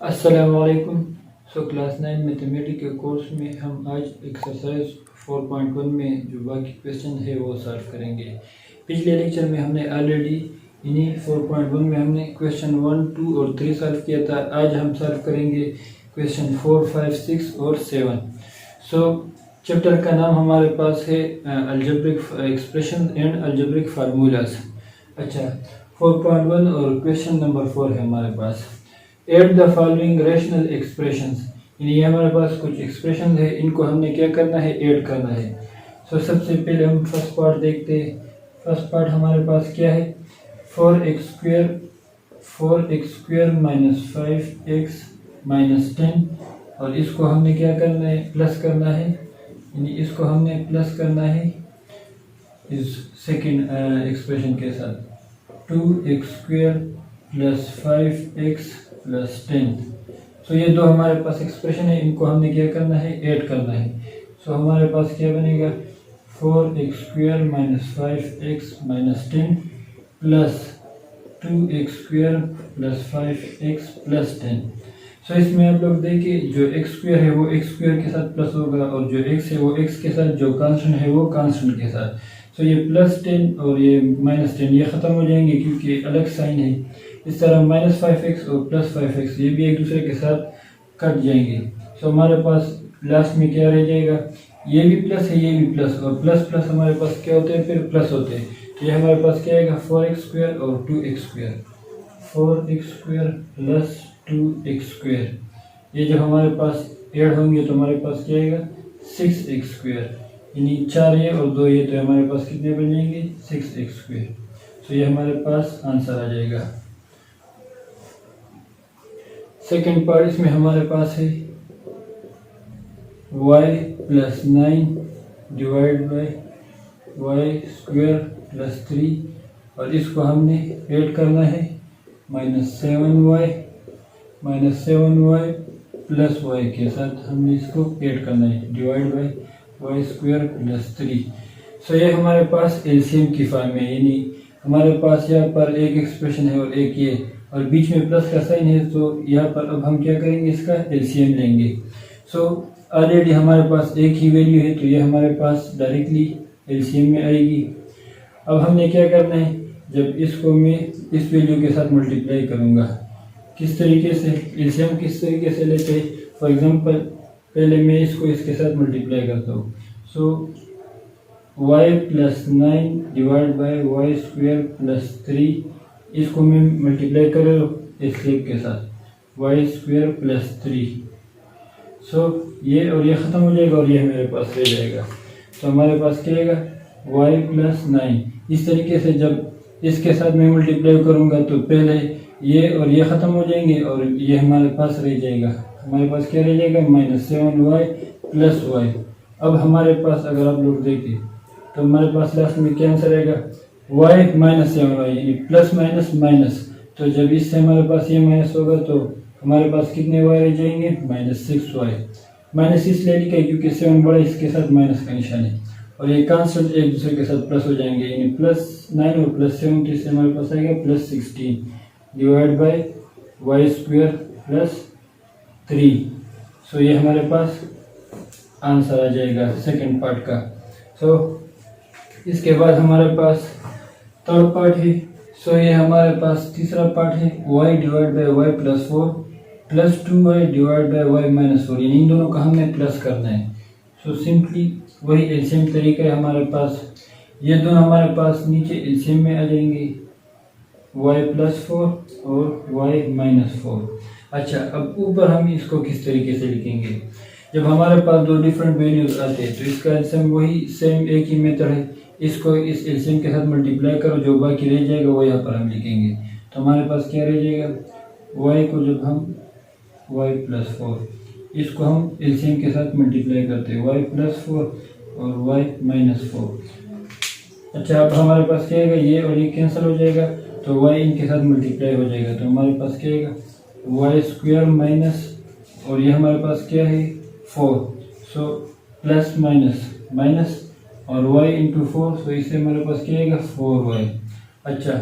अस्सलामुअलैकुम। Class 9 mathematics के course में हम आज एक्सरसाइज 4.1 में जो बाकी क्वेश्चन है वो सॉल्व करेंगे। पिछले लेक्चर में हमने ऑलरेडी इन्हीं 4.1 में हमने क्वेश्चन 1, 2 और 3 सॉल्व किया था। आज हम सॉल्व करेंगे क्वेश्चन 4, 5, 6 और 7। चैप्टर का नाम हमारे पास है algebraic expression and algebraic formulas. अच्छा, 4.1 और क्वेश्चन नंबर 4 है हमारे पास। Add the following rational expressions, यानी हमारे पास कुछ एक्सप्रेशन है, इनको हमने क्या करना है, ऐड करना है। सबसे पहले हम फर्स्ट पार्ट देखते हैं। फर्स्ट पार्ट हमारे पास क्या है, 4x square minus 5x minus 10, और इसको हमने क्या करना है, प्लस करना है, यानी इसको हमने प्लस करना है इस सेकेंड एक्सप्रेशन के साथ 2x square plus 5x plus 10। ये दो हमारे पास एक्सप्रेशन है, इनको हमने क्या करना है, ऐड करना है। हमारे पास क्या बनेगा, 4x square minus 5x minus 10 plus 2x square plus 5x plus 10। इसमें आप लोग देखिए, जो x स्क्वायर है वो x स्क्वायर के साथ प्लस होगा, और जो x है वो x के साथ, जो कांस्टेंट है वो कांस्टेंट के साथ। ये प्लस 10 और ये माइनस 10 ये ख़त्म हो जाएंगे क्योंकि अलग साइन है। इस तरह माइनस 5x और प्लस 5x ये भी एक दूसरे के साथ कट जाएंगे। हमारे पास लास्ट में क्या रह जाएगा, ये भी प्लस है, ये भी प्लस, और प्लस प्लस हमारे पास क्या होते हैं, फिर प्लस होते हैं। ये हमारे पास क्या आएगा, 4x स्क्वायर और 2x square, 4x square plus 2x square. ये जब हमारे पास ऐड होंगे तो हमारे पास क्या आएगा, 6x स्क्वायर, यानी 4 ये और 2 ये, तो हमारे पास कितने बन जाएंगे, 6x स्क्वायर। ये हमारे पास आंसर आ जाएगा। सेकेंड पार्ट इसमें हमारे पास है y plus 9 divide by y square plus 3, और इसको हमने ऐड करना है माइनस 7y प्लस y के साथ हमने इसको ऐड करना है divide by y square plus 3। ये हमारे पास एलसीएम की फॉर्म में, यानी हमारे पास यहाँ पर एक एक्सप्रेशन है और एक ये, और बीच में प्लस का साइन है, तो यहाँ पर अब हम क्या करेंगे, इसका एलसीएम लेंगे। ऑलरेडी हमारे पास एक ही वैल्यू है, तो ये हमारे पास डायरेक्टली एलसीएम में आएगी। अब हमने क्या करना है, जब इसको मैं इस वैल्यू के साथ मल्टीप्लाई करूँगा, किस तरीके से एलसीएम किस तरीके से लेते हैं। फॉर एग्जांपल पहले मैं इसको इसके साथ मल्टीप्लाई करता हूँ। y plus 9 divide by y square plus 3, इसको मैं मल्टीप्लाई कर रहा हूँ इस स्लेब के साथ, वाई स्क्वायर प्लस 3। ये और ये ख़त्म हो जाएगा और ये मेरे पास रह जाएगा। हमारे पास क्या आएगा, y प्लस 9। इस तरीके से जब इसके साथ मैं मल्टीप्लाई करूँगा तो पहले ये और ये ख़त्म हो जाएंगे और ये हमारे पास रह जाएगा। हमारे पास क्या रह जाएगा, माइनस 7y प्लस y। अब हमारे पास अगर आप लोग देखें तो हमारे पास लास्ट में क्या आंसर आएगा, y माइनस 7y, यानी प्लस माइनस माइनस। तो जब इससे हमारे पास ये माइनस होगा तो हमारे पास कितने y रह जाएंगे, माइनस 6y। माइनस इसलिए लिखा है क्योंकि 7 बड़ा, इसके साथ माइनस का निशान है, और ये कांस्टेंट एक दूसरे के साथ प्लस हो जाएंगे, यानी प्लस 9 और प्लस 7, तो इससे हमारे पास आएगा plus 16 divide by y square plus 3। ये हमारे पास आंसर आ जाएगा सेकेंड पार्ट का। इसके बाद हमारे पास थर्ड पार्ट है। ये हमारे पास तीसरा पार्ट है, y divide by y plus 4 plus 2y divide by y minus 4, यानी इन दोनों का हमने प्लस करना है। सिंपली वही एलसीएम तरीका है हमारे पास। ये दोनों हमारे पास नीचे एलसीएम में आ जाएंगे, y प्लस 4 और y माइनस 4। अच्छा, अब ऊपर हम इसको किस तरीके से लिखेंगे, जब हमारे पास दो डिफरेंट वैल्यूज आते हैं तो इसका एलसीएम वही सेम एक ही मेथड है, इसको इस एलसीएम के साथ मल्टीप्लाई करो, जो बाकी रह जाएगा वो यहाँ पर हम लिखेंगे। तो हमारे पास क्या रह जाएगा, y को जब हम y प्लस 4, इसको हम एलसीएम के साथ मल्टीप्लाई करते हैं, y प्लस 4 और y माइनस 4। अच्छा, अब हमारे पास क्या आएगा, ये और ये कैंसिल हो जाएगा, तो y इनके साथ मल्टीप्लाई हो जाएगा, तो हमारे पास क्या आएगा, वाई स्क्वायर माइनस, और ये हमारे पास क्या है 4, प्लस माइनस माइनस और y इंटू 4, इससे हमारे पास क्या आएगा 4y। अच्छा,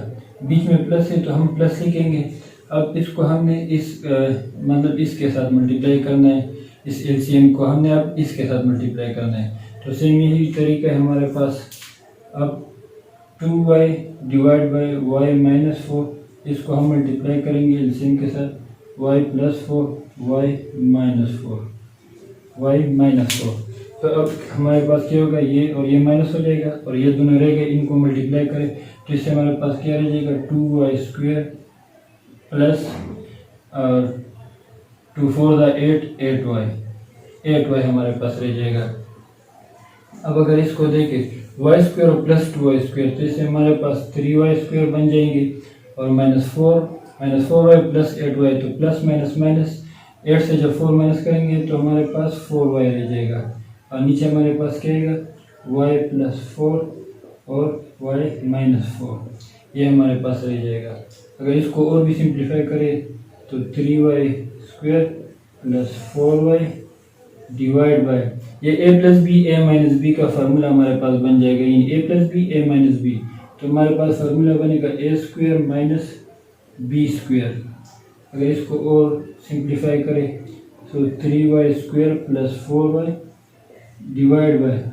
बीच में प्लस है तो हम प्लस लिखेंगे। अब इसको हमने इस मतलब इसके साथ मल्टीप्लाई करना है, इस एलसीएम को हमने अब इसके साथ मल्टीप्लाई करना है। तो सेम यही तरीका है हमारे पास। अब 2y divide by y minus 4, इसको हम मल्टीप्लाई करेंगे एलसीएम के साथ, y प्लस 4 वाई माइनस 4। तो अब हमारे पास क्या होगा, ये और ये माइनस हो जाएगा और ये दोनों रह गए, इनको मल्टीप्लाई करें तो इससे हमारे पास क्या रह जाएगा 2y स्क्वायर प्लस और 2 4 8y हमारे पास रह जाएगा। अब अगर इसको देखें y स्क्वायर और प्लस 2y स्क्वायर, तो इससे हमारे पास 3y स्क्वायर बन जाएंगे और माइनस 4y प्लस 8y, तो प्लस माइनस माइनस 8 से जब 4 माइनस करेंगे तो हमारे पास 4y रह जाएगा और नीचे हमारे पास क्या आएगा y प्लस 4 और y माइनस 4, ये हमारे पास रह जाएगा। अगर इसको और भी सिंप्लीफाई करें तो 3y square plus 4y divide by ये a plus b a minus b का फार्मूला हमारे पास बन जाएगा, यानी a plus b a minus b, तो हमारे पास फार्मूला बनेगा a square minus B square. अगर इसको और सिंप्लीफाई करें तो 3y square plus 4y divide by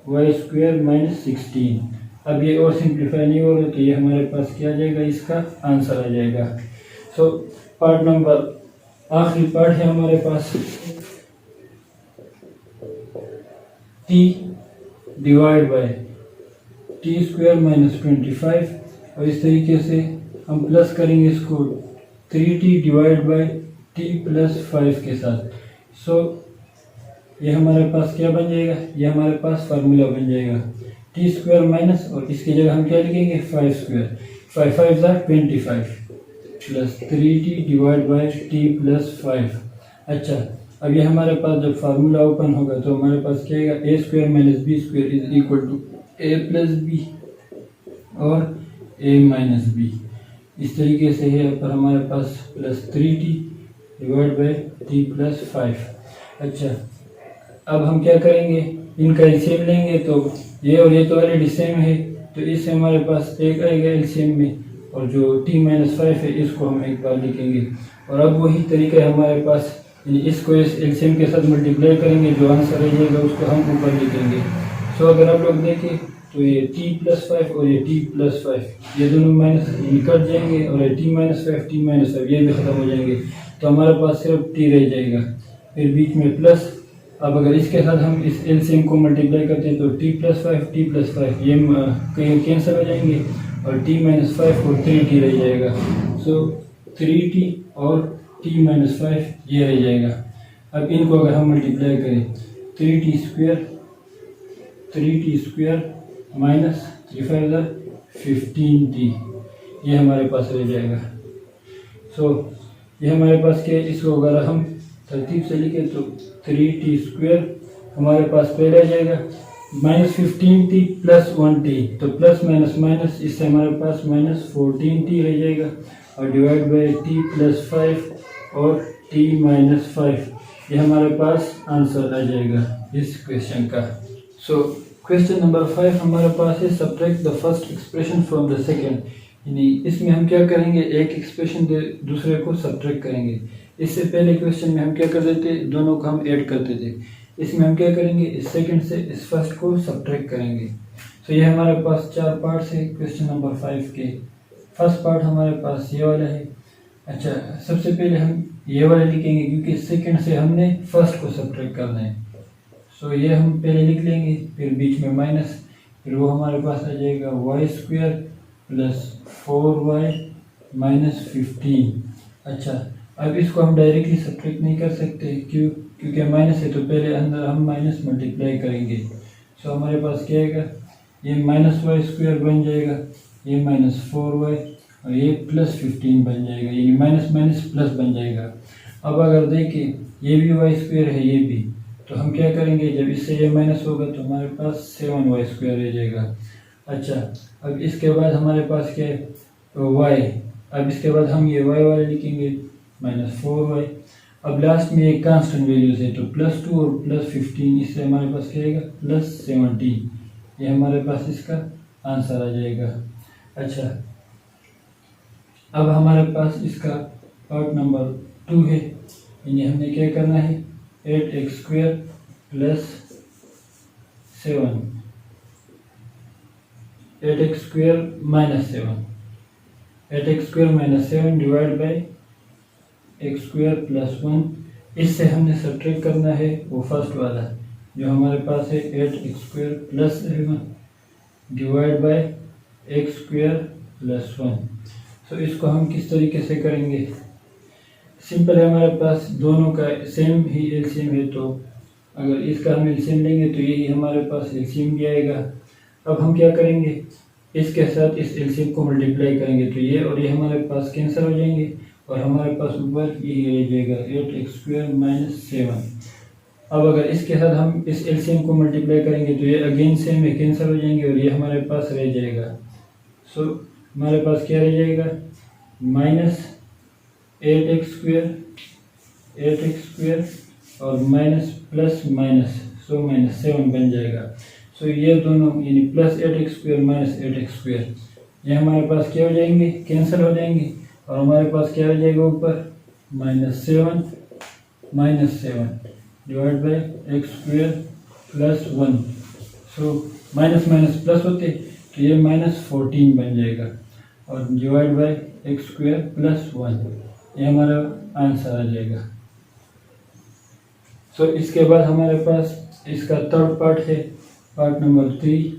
y square minus 16। अब ये और सिंप्लीफाई नहीं हो रहा तो ये हमारे पास क्या आ जाएगा, इसका आंसर आ जाएगा। सो पार्ट नंबर आखिरी पार्ट है हमारे पास t divide by T square minus 25, और इस तरीके से हम प्लस करेंगे इसको 3t divide bye t plus 5 के साथ। सो ये हमारे पास क्या बन जाएगा, ये हमारे पास फार्मूला बन जाएगा टी स्क्वायर माइनस, और इसकी जगह हम क्या लिखेंगे 5 square, 5 5 25 plus 3t divide by T plus 5। अच्छा, अब ये हमारे पास जब फार्मूला ओपन होगा तो हमारे पास क्या आएगा, A square minus B square is equal to A plus B और ए माइनस बी। इस तरीके से है पर हमारे पास plus 3t divide by T plus 5। अच्छा, अब हम क्या करेंगे, इनका एलसीएम लेंगे तो ये और ये तो ऑलरेडी सेम है, तो इससे हमारे पास एक आएगा एलसीएम में, और जो t माइनस 5 है इसको हम एक बार लिखेंगे। और अब वही तरीका है हमारे पास, इसको इस एलसीएम के साथ मल्टीप्लाई करेंगे, जो आंसर आ जाएगा उसको हम ऊपर लिखेंगे। सो अगर आप लोग देखें तो ये t प्लस 5 और ये t प्लस 5 ये दोनों माइनस निकट जाएंगे, और ये t माइनस 5 ये भी खत्म हो जाएंगे, तो हमारे पास सिर्फ t रह जाएगा, फिर बीच में प्लस। अब अगर इसके साथ हम इस एलसीएम को मल्टीप्लाई करते हैं तो t प्लस 5 ये कहीं कैंसिल हो जाएंगे, और t माइनस 5 और 3t रह जाएगा। सो 3t और t माइनस 5 ये रह जाएगा। अब इनको अगर हम मल्टीप्लाई करें 3t स्क्वायर माइनस 3 5 15t, ये हमारे पास रह जाएगा। सो ये हमारे पास क्या है, इसको अगर हम तरतीब से लिखें तो 3t स्क्वायर हमारे पास पहले आ जाएगा माइनस 15t प्लस 1t, तो प्लस माइनस माइनस, इससे हमारे पास माइनस 14t रह जाएगा, और डिवाइड बाय t प्लस 5 और t माइनस 5, ये हमारे पास आंसर आ जाएगा इस क्वेश्चन का। सो क्वेश्चन नंबर 5 हमारे पास है subtract the first expression from the second, यानी इसमें हम क्या करेंगे, एक एक्सप्रेशन दूसरे को सब्ट्रैक्ट करेंगे। इससे पहले क्वेश्चन में हम क्या करते थे, दोनों को हम ऐड करते थे, इसमें हम क्या करेंगे, इस सेकंड से इस फर्स्ट को सब्ट्रैक्ट करेंगे। तो ये हमारे पास 4 पार्ट्स है क्वेश्चन नंबर 5 के। फर्स्ट पार्ट हमारे पास ये वाला है। अच्छा, सबसे पहले हम ये वाला लिखेंगे क्योंकि सेकंड से हमने फर्स्ट को सब्ट्रैक्ट करना है। सो ये हम पहले लिख लेंगे, फिर बीच में माइनस, फिर वो हमारे पास आ जाएगा Y square plus 4y minus 15। अच्छा, अब इसको हम डायरेक्टली सब्ट्रैक्ट नहीं कर सकते, क्यों, क्योंकि माइनस है तो पहले अंदर हम माइनस मल्टीप्लाई करेंगे। सो हमारे पास क्या आएगा, ये माइनस वाई स्क्वायर बन जाएगा, ये माइनस 4y और ये प्लस 15 बन जाएगा, यानी माइनस माइनस प्लस बन जाएगा। अब अगर देखें ये भी वाई स्क्वायर है, ये भी, तो हम क्या करेंगे, जब इससे ये माइनस होगा तो हमारे पास 7y स्क्वायर रह जाएगा। अच्छा, अब इसके बाद हमारे पास क्या है, y, अब इसके बाद हम ये y वाले लिखेंगे माइनस 4y। अब लास्ट में एक कांस्टेंट वैल्यूज है तो प्लस 2 और प्लस 15, इससे हमारे पास क्या आएगा प्लस 17, ये हमारे पास इसका आंसर आ जाएगा। अच्छा, अब हमारे पास इसका पार्ट नंबर 2 है, यानी हमने क्या करना है 8x² plus 7, 8x² minus 7, 8x² minus 7 divide by x² plus 1। इससे हमने सब्ट्रैक्ट करना है वो फर्स्ट वाला जो हमारे पास है 8x² plus 7 divide by x² plus 1। सो इसको हम किस तरीके से करेंगे, सिंपल है, हमारे पास दोनों का सेम ही एलसीएम है, तो अगर इसका हम एलसीएम लेंगे तो यही हमारे पास एलसीएम भी आएगा। अब हम क्या करेंगे, इसके साथ इस एलसीएम को मल्टीप्लाई करेंगे तो ये और ये हमारे पास कैंसिल हो जाएंगे और हमारे पास ऊपर ये रह जाएगा 8x² माइनस 7। अब अगर इसके साथ हम इस एलसीएम को मल्टीप्लाई करेंगे तो ये अगेन सेम है, कैंसिल हो जाएंगे और ये हमारे पास रह जाएगा। सो हमारे पास क्या रह जाएगा माइनस 8x² और minus plus minus, so minus 7 बन जाएगा। सो ये दोनों यानी प्लस 8x² माइनस 8x², ये हमारे पास क्या हो जाएंगे, कैंसिल हो जाएंगे और हमारे पास क्या हो जाएगा ऊपर -7 divide by x² plus 1। So minus minus plus होते तो ये -14 बन जाएगा और डिवाइड बाई x² प्लस 1, ये हमारा आंसर आ जाएगा। सो इसके बाद हमारे पास इसका थर्ड पार्ट है, पार्ट नंबर 3।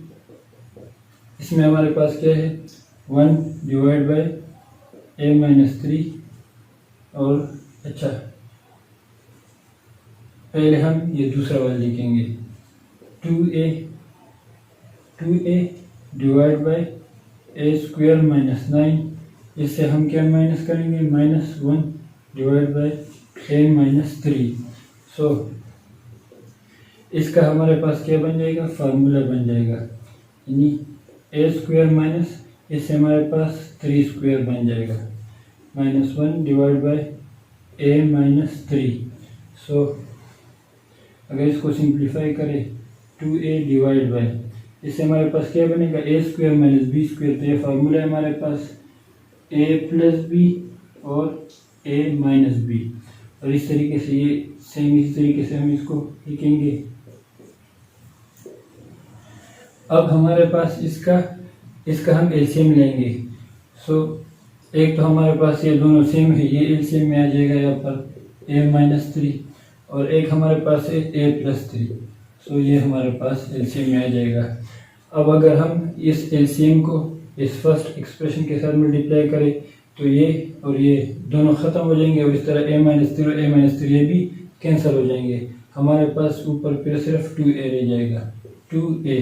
इसमें हमारे पास क्या है 1 डिवाइड बाई a-3 और अच्छा पहले हम ये दूसरा वाला लिखेंगे 2a divide by a² minus 9। इससे हम क्या माइनस करेंगे -1 डिवाइड बाई a-3। सो इसका हमारे पास क्या बन जाएगा, फार्मूला बन जाएगा, यानी a² माइनस इससे हमारे पास 3² बन जाएगा -1 डिवाइड बाई a-3। सो अगर इसको सिंप्लीफाई करें 2a डिवाइड बाई, इससे हमारे पास क्या बनेगा a² माइनस b², तो ये फार्मूला है हमारे पास a प्लस b और a माइनस b, और इस तरीके से ये सेम इस तरीके से हम इसको लिखेंगे। अब हमारे पास इसका हम एलसीएम लेंगे। सो एक तो हमारे पास ये दोनों सेम है, ये एलसीएम में आ जाएगा यहाँ पर a-3 और एक हमारे पास है a+3। सो ये हमारे पास एलसीएम में आ जाएगा। अब अगर हम इस एलसीएम को इस फर्स्ट एक्सप्रेशन के साथ मल्टीप्लाई करें तो ये और ये दोनों ख़त्म हो जाएंगे और इस तरह a-3 और a-3 ये भी कैंसिल हो जाएंगे। हमारे पास ऊपर फिर सिर्फ 2a रह जाएगा, 2a,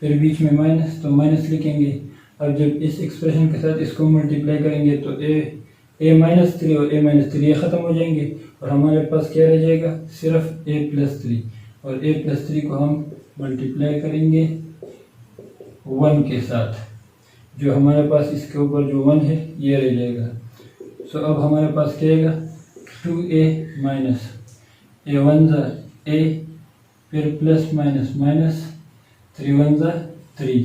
फिर बीच में माइनस, तो माइनस लिखेंगे। अब जब इस एक्सप्रेशन के साथ इसको मल्टीप्लाई करेंगे तो a-3 और a-3 ये ख़त्म हो जाएंगे और हमारे पास क्या रह जाएगा सिर्फ a+3, और a+3 को हम मल्टीप्लाई करेंगे 1 के साथ, जो हमारे पास इसके ऊपर जो 1 है ये रह जाएगा। सो अब हमारे पास क्या आएगा 2a माइनस a1 a, फिर plus minus minus 3 3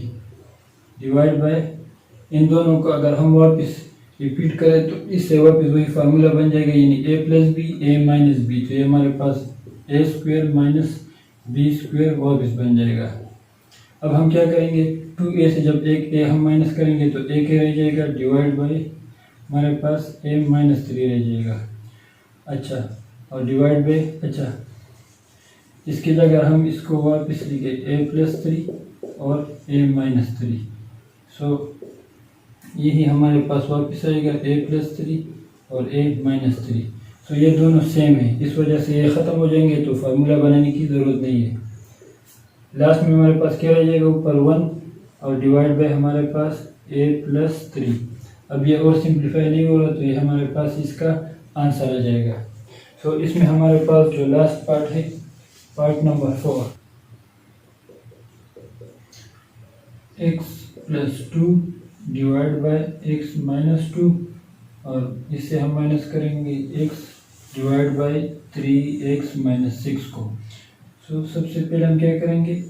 divide by, इन दोनों को अगर हम वापस रिपीट करें तो इससे वापस वही फार्मूला बन जाएगा, यानी a+b a-b, तो ये हमारे पास a² माइनस b² वापस बन जाएगा। अब हम क्या करेंगे 2a से जब एक a हम माइनस करेंगे तो a के रह जाएगा डिवाइड बाय हमारे पास a-3 रह जाएगा। अच्छा, और डिवाइड बाय, अच्छा इसकी जगह हम इसको वापस लिखे a+3 और a-3। सो यही हमारे पास वापस आएगा a+3 और a-3। सो ये दोनों सेम है, इस वजह से ये ख़त्म हो जाएंगे तो फार्मूला बनाने की ज़रूरत नहीं है। लास्ट में हमारे पास क्या रह जाएगा ऊपर 1 और डिवाइड बाय हमारे पास a+3। अब ये और सिंप्लीफाई नहीं हो रहा तो ये हमारे पास इसका आंसर आ जाएगा। सो इसमें हमारे पास जो लास्ट पार्ट है, part number 4, x+2 divide by x-2, और इससे हम माइनस करेंगे x डिवाइड बाय 3x-6 को। सो सबसे पहले हम क्या करेंगे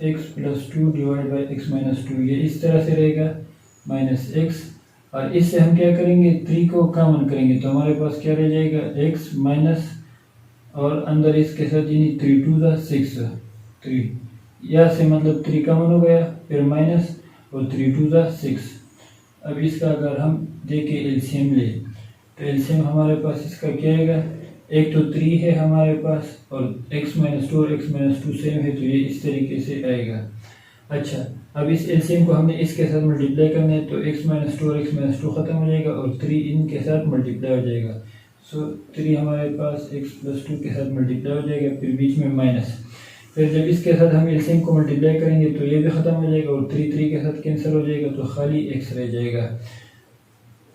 x+2 डिवाइड बाय x-2, ये इस तरह से रहेगा -x और इससे हम क्या करेंगे, 3 को कॉमन करेंगे तो हमारे पास क्या रह जाएगा, x माइनस और अंदर इसके साथ यानी 3 टू द 6, 3 यहाँ से मतलब 3 कॉमन हो गया, फिर माइनस और 3 टू द 6। अब इसका अगर हम देखें एलसीएम ले तो एलसीएम हमारे पास इसका क्या आएगा, एक तो 3 है हमारे पास और x माइनस 2 और x माइनस 2 सेम है तो ये इस तरीके से आएगा। अच्छा, अब इस एलसीएम को हमने इसके साथ मल्टीप्लाई करना है तो x माइनस 2 और x माइनस 2 खत्म हो जाएगा और 3 इनके साथ मल्टीप्लाई हो जाएगा। सो 3 हमारे पास x प्लस 2 के साथ मल्टीप्लाई हो जाएगा, फिर बीच में माइनस, फिर जब इसके साथ हम एलसीएम को मल्टीप्लाई करेंगे तो ये भी खत्म हो जाएगा और 3 3 के साथ कैंसिल हो जाएगा तो खाली x रह जाएगा।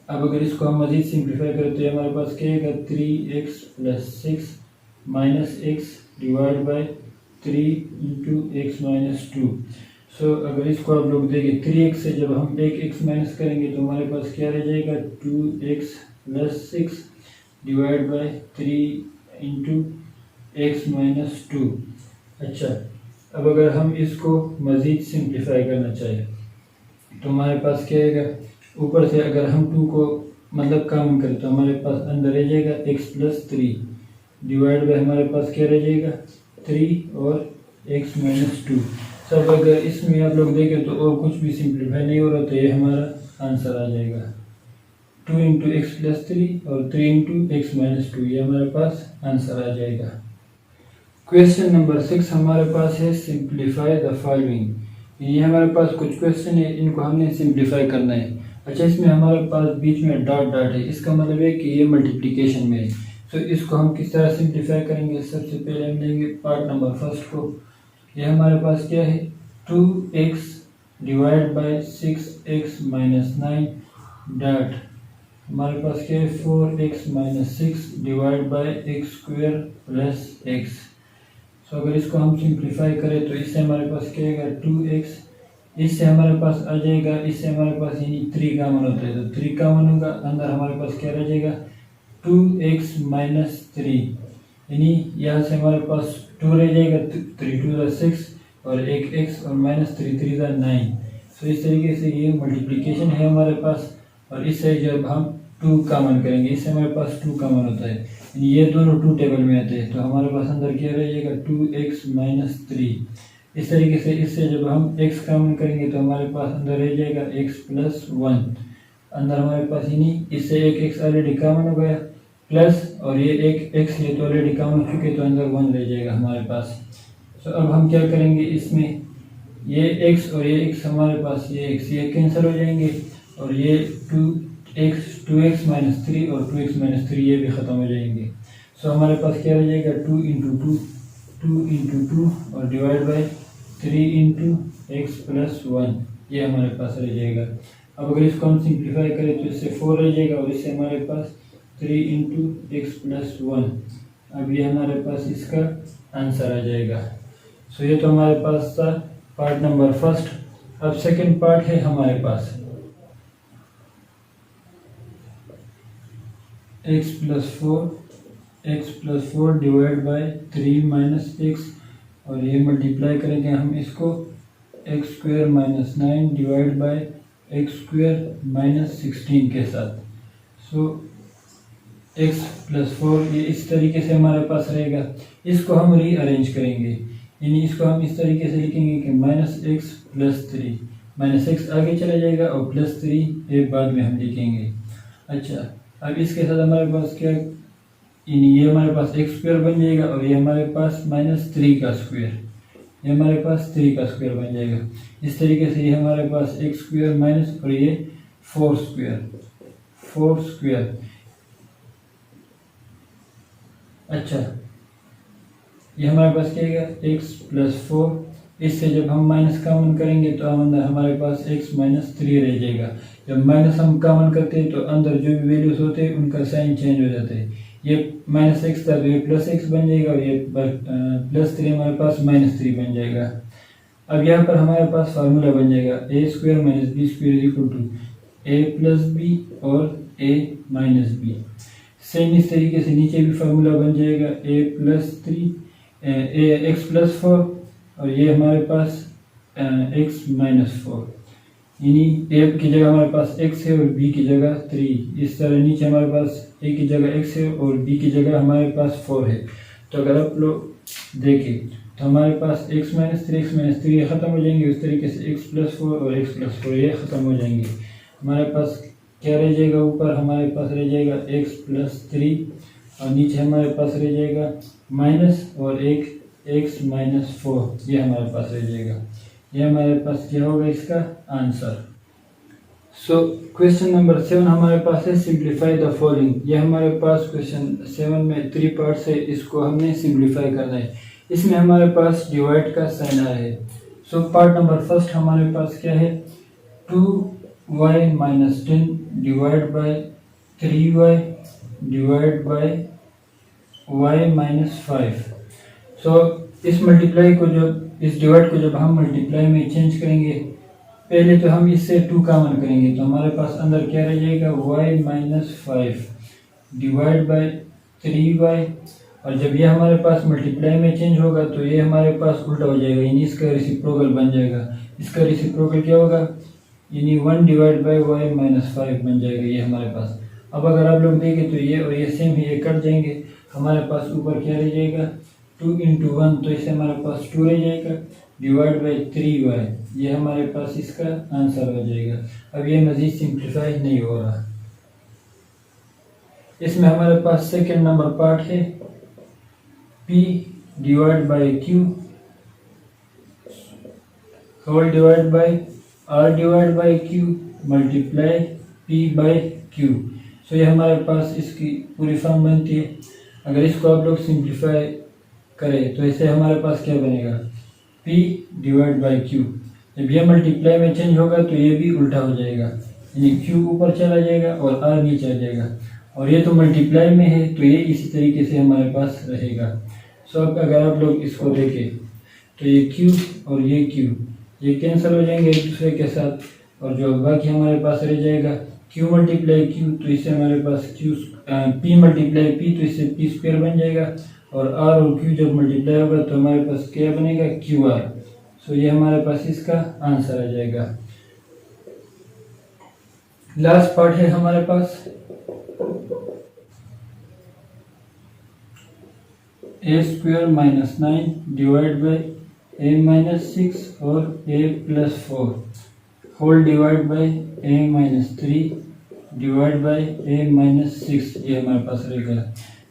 अब अगर इसको हम मजीद सिंप्लीफाई करें तो ये हमारे पास क्या आएगा, 3x plus 6 minus x divide by 3 into x minus 2। सो अगर इसको आप लोग देखें 3x से जब हम एक x माइनस करेंगे तो हमारे पास क्या रह जाएगा, 2x plus 6 divide by 3 into x minus 2। अच्छा, अब अगर हम इसको मज़ीद सिंप्लीफाई करना चाहें तो हमारे पास क्या आएगा, ऊपर से अगर हम 2 को मतलब कॉमन करें तो हमारे पास अंदर रह जाएगा x प्लस 3 डिवाइड बाई हमारे पास क्या रह जाएगा, 3 और x माइनस 2। सब अगर इसमें आप लोग देखें तो और कुछ भी सिंप्लीफाई नहीं हो रहा तो ये हमारा आंसर आ जाएगा, 2 इंटू एक्स प्लस 3 और 3 इंटू एक्स माइनस 2, ये हमारे पास आंसर आ जाएगा। क्वेश्चन नंबर 6 हमारे पास है सिंप्लीफाई द फॉलोइंग। ये हमारे पास कुछ क्वेश्चन है, इनको हमने सिंप्लीफाई करना है। अच्छा, इसमें हमारे पास बीच में डॉट डॉट है, इसका मतलब है कि ये मल्टीप्लिकेशन में है। तो इसको हम किस तरह सिंप्लीफाई करेंगे, सबसे पहले हम लेंगे पार्ट नंबर फर्स्ट को। ये हमारे पास क्या है, 2x divide by 6x minus 9 dot हमारे पास क्या है, 4x minus 6 divide by x square plus x. So अगर इसको हम सिंप्लीफाई करें तो इससे हमारे पास क्या आएगा, 2x, इससे हमारे पास आ जाएगा, इससे हमारे पास यानी 3 कॉमन होता है तो 3 कॉमन होगा, अंदर हमारे पास क्या रह जाएगा, 2x माइनस 3, यानी यहाँ से हमारे पास 2 रह जाएगा, 3 टू 6 और एक x और माइनस 3 3 9। सो इस तरीके से ये मल्टीप्लिकेशन है हमारे पास। और इससे जब हम 2 कॉमन करेंगे, इससे हमारे पास 2 कॉमन होता है, ये दोनों 2 टेबल में आते हैं तो हमारे पास अंदर क्या रह जाएगा, 2x माइनस 3। इस तरीके से इससे जब हम x कॉमन करेंगे तो हमारे पास अंदर रह जाएगा x प्लस 1, अंदर हमारे पास यानी इससे एक x ऑलरेडी कॉमन हो गया प्लस और ये एक x ये तो ऑलरेडी कॉमन हो चुके तो अंदर 1 रह जाएगा हमारे पास। तो अब हम क्या करेंगे, इसमें ये x और ये x हमारे पास ये x ये कैंसिल हो जाएंगे और ये 2x माइनस 3 और 2x माइनस 3 ये भी ख़त्म हो जाएंगे। सो हमारे पास क्या रह जाएगा, 2 इंटू 2 और divide by 3 into x plus 1, ये हमारे पास रह जाएगा। अब अगर इसको हम सिंप्लीफाई करें तो इससे 4 रह जाएगा और इससे हमारे पास 3 इंटू एक्स प्लस 1। अब ये हमारे पास इसका आंसर आ जाएगा। सो ये तो हमारे पास था पार्ट नंबर फर्स्ट। अब सेकंड पार्ट है हमारे पास x plus 4 divide by 3 minus x और ये मल्टीप्लाई करेंगे हम इसको x square minus 9 divide by x square minus 16 के साथ। सो x प्लस 4 ये इस तरीके से हमारे पास रहेगा। इसको हम रीअरेंज करेंगे, यानी इसको हम इस तरीके से लिखेंगे कि minus x plus 3, minus x आगे चला जाएगा और प्लस 3 एक बाद में हम लिखेंगे। अच्छा, अब इसके साथ हमारे पास क्या, ये हमारे पास एक्स स्क्वायर बन जाएगा और ये हमारे पास माइनस 3 का स्क्वायर, ये हमारे पास 3 का स्क्वायर बन जाएगा। इस तरीके से ये हमारे पास एक्स स्क्वायर माइनस और ये 4 स्क्वायर। अच्छा, ये हमारे पास क्या आएगा, x प्लस 4, इससे जब हम माइनस कॉमन करेंगे तो अंदर हमारे पास x माइनस 3 रह जाएगा। जब माइनस हम कॉमन करते हैं तो अंदर जो भी वैल्यूज होते हैं उनका साइन चेंज हो जाता है। ये माइनस एक्स था तो ये प्लस एक्स बन जाएगा और ये प्लस 3 हमारे पास माइनस 3 बन जाएगा। अब यहाँ पर हमारे पास फार्मूला बन जाएगा A square minus B square equal to A plus B और ए माइनस बी। सेम इस तरीके से नीचे भी फार्मूला बन जाएगा ए प्लस 3 एक्स प्लस 4 और ये हमारे पास एक्स माइनस 4। यानी ए की जगह हमारे पास x है और b की जगह 3। इस तरह नीचे हमारे पास a की जगह x है और b की जगह हमारे पास 4 है। तो अगर आप लोग देखें तो हमारे पास x माइनस 3 ये ख़त्म हो जाएंगे, उस तरीके से x प्लस 4 और x प्लस 4 ये ख़त्म हो जाएंगे। हमारे पास क्या रह जाएगा, ऊपर हमारे पास रह जाएगा x प्लस 3 और नीचे हमारे पास रह जाएगा माइनस और एक x माइनस 4 ये हमारे पास रह जाएगा। ये हमारे पास क्या होगा इसका आंसर। सो क्वेश्चन नंबर 7 हमारे पास है सिंप्लीफाई द फॉलोइंग। ये हमारे पास क्वेश्चन 7 में 3 पार्ट्स है, इसको हमने सिंप्लीफाई करना है। इसमें हमारे पास डिवाइड का साइन आया है। सो पार्ट नंबर फर्स्ट हमारे पास क्या है, 2y minus 10 divide by 3y divide by y minus 5। सो इस मल्टीप्लाई को जब इस डिवाइड को जब हम मल्टीप्लाई में चेंज करेंगे, पहले तो हम इससे 2 कॉमन करेंगे तो हमारे पास अंदर क्या रह जाएगा y minus 5 divide by 3y। और जब ये हमारे पास मल्टीप्लाई में चेंज होगा तो ये हमारे पास उल्टा हो जाएगा, यानी इसका रेसिप्रोकल बन जाएगा। इसका रेसिप्रोकल क्या होगा, यानी 1 डिवाइड बाय y माइनस 5 बन जाएगा ये हमारे पास। अब अगर आप लोग देखें तो ये और ये सेम है, ये कट जाएंगे। हमारे पास ऊपर क्या रह जाएगा 2 × 1, तो इससे हमारे पास 2 रह जाएगा डिवाइड बाई 3y। ये हमारे पास इसका आंसर हो जाएगा। अब ये मज़ीद सिंप्लीफाई नहीं हो रहा। इसमें हमारे पास सेकेंड नंबर पार्ट है p divide by q whole divide by r divide by q multiply p by q। So ये हमारे पास इसकी पूरी फॉर्म बनती है। अगर इसको आप लोग सिंप्लीफाई करें तो इससे हमारे पास क्या बनेगा p डिवाइड बाई q। जब ये मल्टीप्लाई में चेंज होगा तो ये भी उल्टा हो जाएगा, यानी q ऊपर चला जाएगा और r नीचे आ जाएगा। और ये तो मल्टीप्लाई में है तो ये इसी तरीके से हमारे पास रहेगा। सो अब अगर आप लोग इसको देखें तो ये q और ये q ये कैंसिल हो जाएंगे एक दूसरे के साथ, और जो बाकी हमारे पास रह जाएगा q मल्टीप्लाई q, तो इससे हमारे पास p मल्टीप्लाई p, तो इससे p स्क्वायर बन जाएगा। और r और q जब मल्टीप्लाई होगा तो हमारे पास क्या बनेगा QR। सो ये हमारे पास इसका आंसर आ जाएगा। लास्ट पार्ट है हमारे पास a² minus 9 divide by a minus 6 और a plus 4 whole divide by a minus 3 divide by a minus 6। ये हमारे पास रहेगा।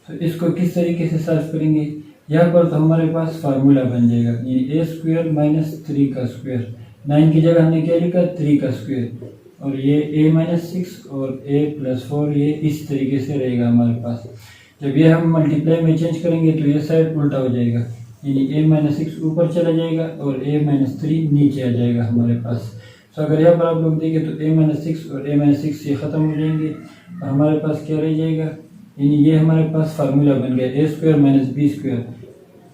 तो इसको किस तरीके से सॉल्व करेंगे, यहाँ पर तो हमारे पास फार्मूला बन जाएगा, ये a² माइनस 3 का स्क्वायर। 9 की जगह हमने क्या लिखा 3 का स्क्वायर, और ये a माइनस 6 और a प्लस 4 ये इस तरीके से रहेगा हमारे पास। जब ये हम मल्टीप्लाई में चेंज करेंगे तो ये साइड उल्टा हो जाएगा, यानी a माइनस 6 ऊपर चला जाएगा और a माइनस 3 नीचे आ जाएगा हमारे पास। तो अगर यहाँ पर आप लोग देखें तो a माइनस 6 और a माइनस 6 ये ख़त्म हो जाएंगे और हमारे पास क्या रह जाएगा, यानी ये हमारे पास फार्मूला बन गया a² minus b²,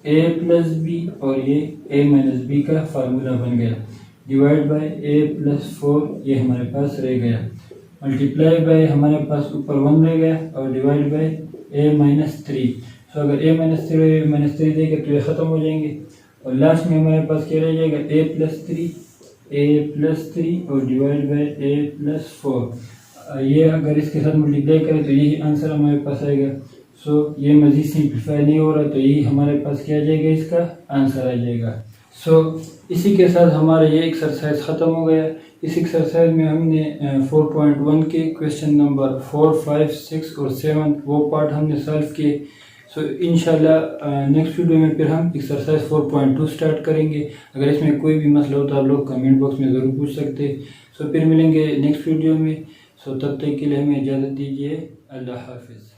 a plus b, और ये a माइनस b का फार्मूला बन गया डिवाइड बाय a प्लस 4 ये हमारे पास रह गया, मल्टीप्लाई बाय हमारे पास ऊपर 1 रह गया और डिवाइड बाय a माइनस 3। सो अगर a माइनस 3 देंगे तो ये ख़त्म हो जाएंगे और लास्ट में हमारे पास क्या रह जाएगा a प्लस 3 और डिवाइड बाय a प्लस 4। ये अगर इसके साथ मल्टीप्लाई करें तो यही आंसर हमारे पास आएगा। सो ये मज़ीद सिंप्लीफाई नहीं हो रहा तो यही हमारे पास क्या आ जाएगा, इसका आंसर आ जाएगा। सो इसी के साथ हमारा ये एक्सरसाइज ख़त्म हो गया। इस एक्सरसाइज में हमने 4.1 के क्वेश्चन नंबर 4, 5, 6 और 7 वो पार्ट हमने सॉल्व किए। सो इंशाल्लाह नेक्स्ट वीडियो में फिर हम एक्सरसाइज 4.2 स्टार्ट करेंगे। अगर इसमें कोई भी मसला हो तो आप लोग कमेंट बॉक्स में ज़रूर पूछ सकते हैं। सो फिर मिलेंगे नेक्स्ट वीडियो में। सो तब तक के लिए हमें इजाज़त दीजिए। अल्लाह हाफिज़।